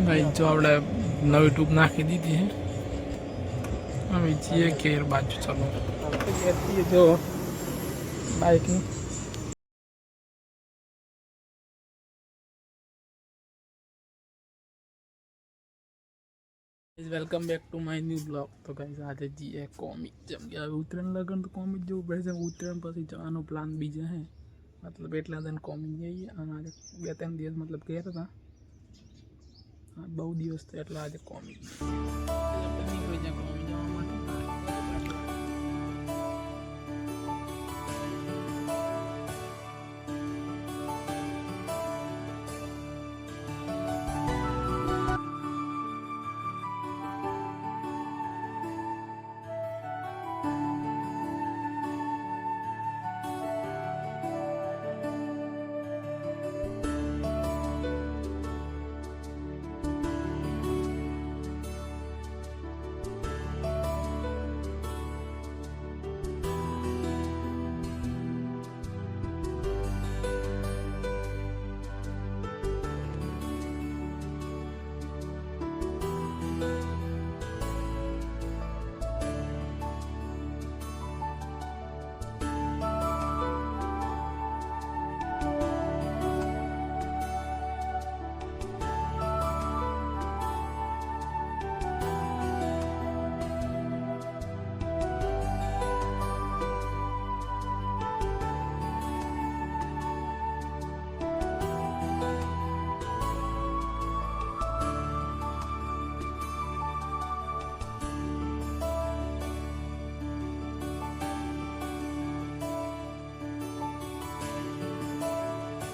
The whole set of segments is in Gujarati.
ભાઈ જો આપણે નવી ટ્યુબ નાખી દીધી છે. હવે જઈએ ઘેર બાજુ. ચલો જો બાઇકની welcome back to my new blog. તો ગાઈસ આજે જઈએ કોમિક, જેમ કે હવે ઉત્તરાયણ લગન તો કોમિક જવું પડે છે. ઉત્તરાયણ પછી જવાનો પ્લાન બીજો હે, મતલબ એટલા દિન કોમિક જઈએ. અને આજે 2-3 દિવસ મતલબ ગયા હતા, બહુ દિવસ થયા એટલે આજે કોમિક નીકળી જાય કોમિક જવા માટે.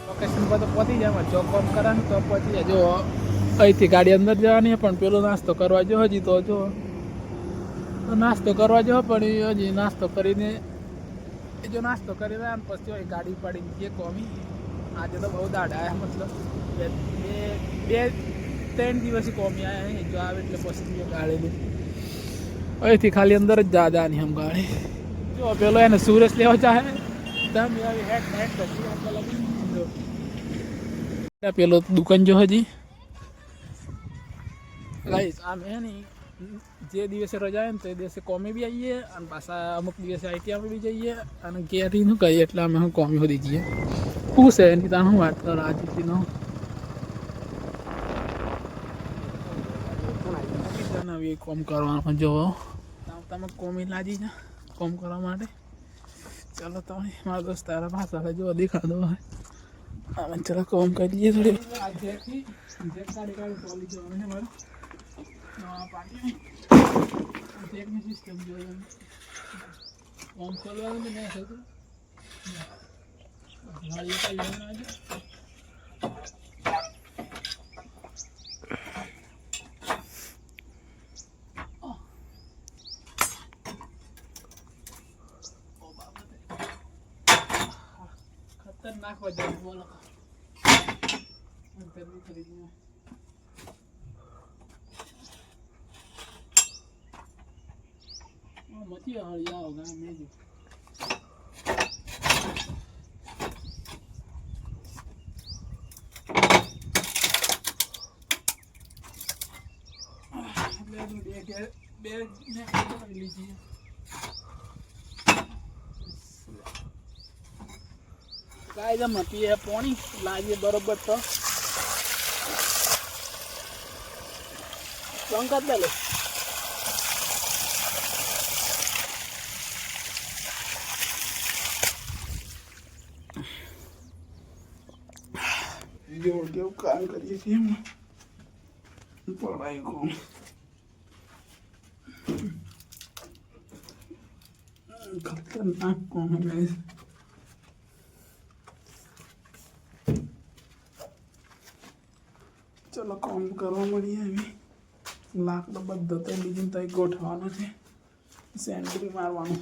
લોકેશન પર તો પહોંચી જાય, ચોક કોમ કરે ને તો પહોંચી જાય. જો અહીંથી ગાડી અંદર જવાની પણ પેલો નાસ્તો કરવા જો હજી તો જો નાસ્તો કરવા જો, પણ હજી નાસ્તો કરીને જો નાસ્તો કરી રહ્યા ને પછી ગાડી પાડીને જે કોમી. આજે તો બહુ દાડા આવ્યા, મતલબ 2-3 દિવસથી કોમી આવ્યા. જો આવે એટલે પછી ગાડી અહીંથી ખાલી અંદર જ જાની હમ ગાડી. જો પેલો એને સુરેશ લેવા ચાહે તમે આવી હેડ પેલો દુકાન જો હજી ગાઈસ આમ હે નહીં, જે દિવસે રજા આવે ને તે દિવસે કોમી બી આવીએ અને પાછા અમુક દિવસે આઈટીઆમાં બી જઈએ અને ઘેરથી શું કહીએ એટલે અમે હું કોમી સુધી જઈએ. શું છે એની ત્યાં હું વાત કરો આજનો નવી કોમ કરવાનો. જો તમે કોમી લાજી જા કોમ કરવા માટે. ચાલો તમે મારા દોસ્ત તારા ભાષા જો દેખાડો હોય. ચલો કોમ કરી લઈએ થોડી. સિસ્ટમ કોમ ખોલવાનું નહીં થતું. ખતરનાક વજન બોલો ખરીદી મતી હળી આવો ગામ મેજી બે લીધી કાયદા મતી હે પાણી લાવીએ બરોબર તો પંકજ લે લે કેવું કામ કરીએ છીએ એમ પડાઈ કોમ ખતરનાક કોમ ગાઈસ. ચલો કોમ કરવા મળીએ. એવી લાકડો બધો તો બીજું તો ગોઠવાનું છે, સેન્ડરી મારવાનું.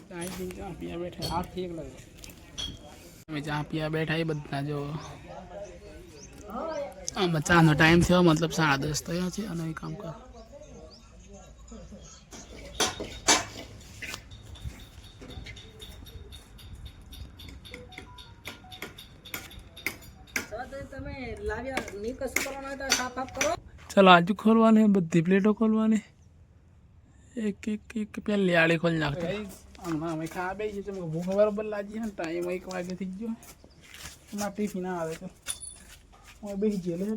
જ્યાં પિયા બેઠા આ ઠીક લાગે. અમે જ્યાં પિયા બેઠા એ બધા જો ચાનો ટાઈમ થયો, મતલબ 10:30 થયા છે અને એ કામ કર. તમે चलो आज खोलवाने बधी प्लेटों खोलवाने एक एक एक पहले आड़े खोल नाखते हमें हमें खा बे ये तुमको भूख बराबर लाजी है टाइम 1 वागे थी जो ना टिफिन आवे तो और बेही जेले है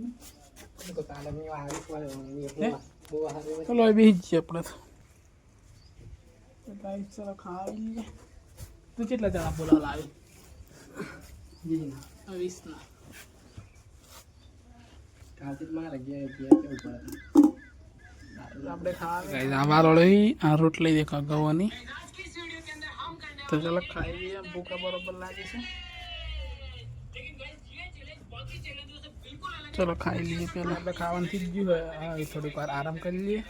तो काले में आवी वाले चलो बेही जे अपने तो गाइस चलो खा लिए तू કેટલા જણા બોલા લાવે जी ना 20 ना કાતિક મારે ગયા કે ઉપર આપણે ખાવા ગાઈસ અમારો લઈ આ રોટલી દેખા ગવાની તો ચલો ખાઈ લઈએ ભૂખ બરોબર લાગે છે चलो खाई लिए पहले આપણે ખાવાનું થઈ ગયું હવે થોડીક વાર આરામ કરી લઈએ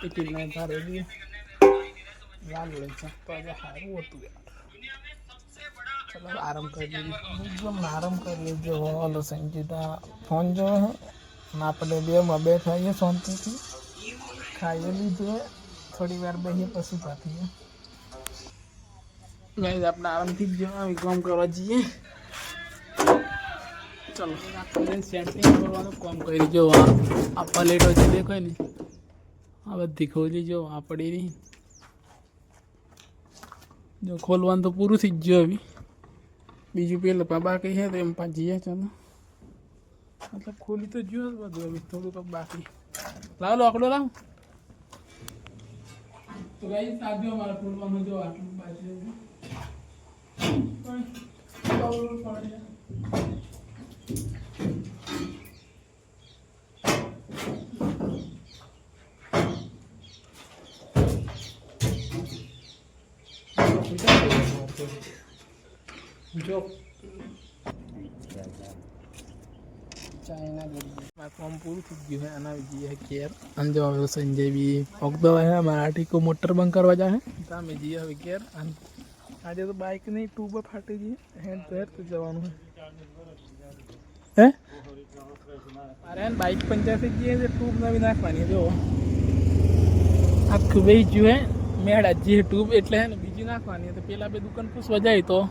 ટિફિન ને ભરી લઈએ લાલ લે છે તો આજે સારું હતું યાર चलो आराम कर लीजिए एकदम आराम कर लीजिए वालो संजीदा फोन जो है આપણે બે માં બેઠા છીએ શાંતિથી ખાઈ લીધું है थोड़ी बार બેહીએ પછી પાથીએ ગાઈસ આપણે આરામથી જ હવે કામ કરવા જઈએ चलो આપણે સેટિંગ કરવાનું કામ કરી જો આ પ્લેટો છે દેખો ને આ બધી ખોલી જો આ પડી રહી જો ખોલવાનું તો પૂરું થઈ ગયું હવે બીજું પેલા બાકી છે તો એમ પાજીએ ચાલો मतलब खोली तो जो બધું હવે થોડું તો બાકી લાવ લો આકડો લાવ તો ગાઈસ સાજો મારા ખોલવાનું જો આટલું બાકી છે પાવર પાડે जो चाइना काम पूरी थी गई है आना जी है केयर अंजो संजय भी पकड़ो है मराठी को मोटर बंद करवा जा है में जी है केयर आज तो बाइक नहीं ट्यूब फाटी जी हैंड तो जवान है अरे बाइक पंचर से जी है ट्यूब ना भी नाखवानी जो आखू भाई जो है मेड़ा जी है ट्यूब एटले है बीजी नाखवानी तो पेला बे दुकान पूछवा जाए तो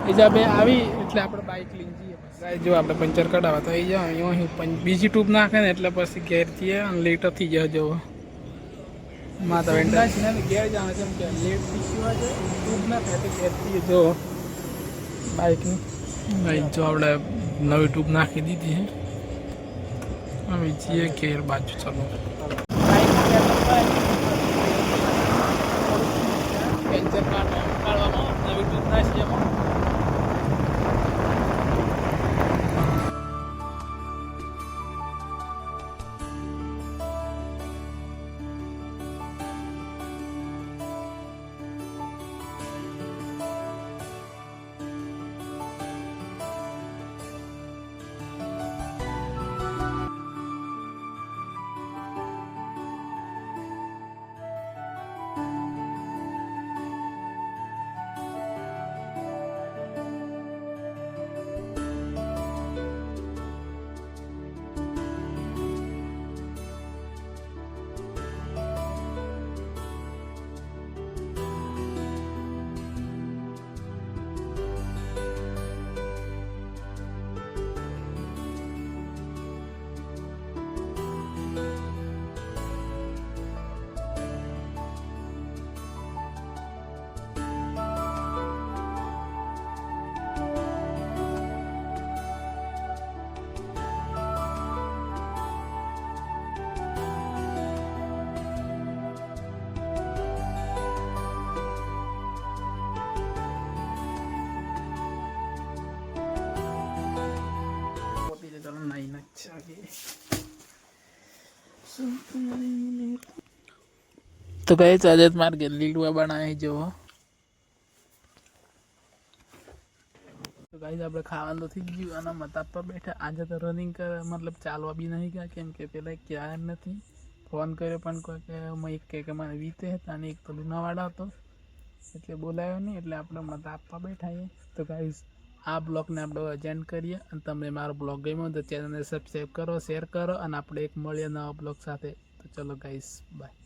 हिसाबे આવી એટલે આપણે બાઇક લઈને જઈએ ગાઈસ જો આપણે પંચર કઢાવવા તો એ જાવ અહીં બીજી ટ્યુબ નાખે ને એટલે પછી ગેર થઈએ અને લેટ થઈ જાય જો માતા વેન્ડા છે ને ગેર જાણે છે કે લેટ થઈ ગયો છે ટ્યુબ ના થાય તો ગેર થઈએ જો બાઇકની ગાઈસ જો આપણે નવી ટ્યુબ નાખી દીધી છે હવે જઈએ ગેર બાજુ ચલો પંચર કાઢવાનો નવી ટ્યુબ નાખી એમાં तो गाइस आज मार के लीलुआ बनाए जो तो गाइस આપણે ખાવાનું તો થઈ ગયું અને મતાપ પર બેઠા આજે તો રનિંગ કર મતલબ ચાલવા બી નહીં ગયા કેમ કે પેલા ક્યાં નથી ફોન કર્યો પણ કોઈ કે મેં કે મને વીતે હતા અને એક તો લુણાવાડા હતો એટલે બોલાયો નહીં એટલે આપણે મતાપ પર બેઠા છીએ તો ગાઈસ આ બ્લોગને આપણે એન્ડ કરીએ અને તમને મારો બ્લોગ ગમ્યો તો ચેનલને સબસ્ક્રાઇબ કરો શેર કરો અને આપણે એક મળીએ નવા બ્લોગ સાથે તો ચલો ગાઈસ બાય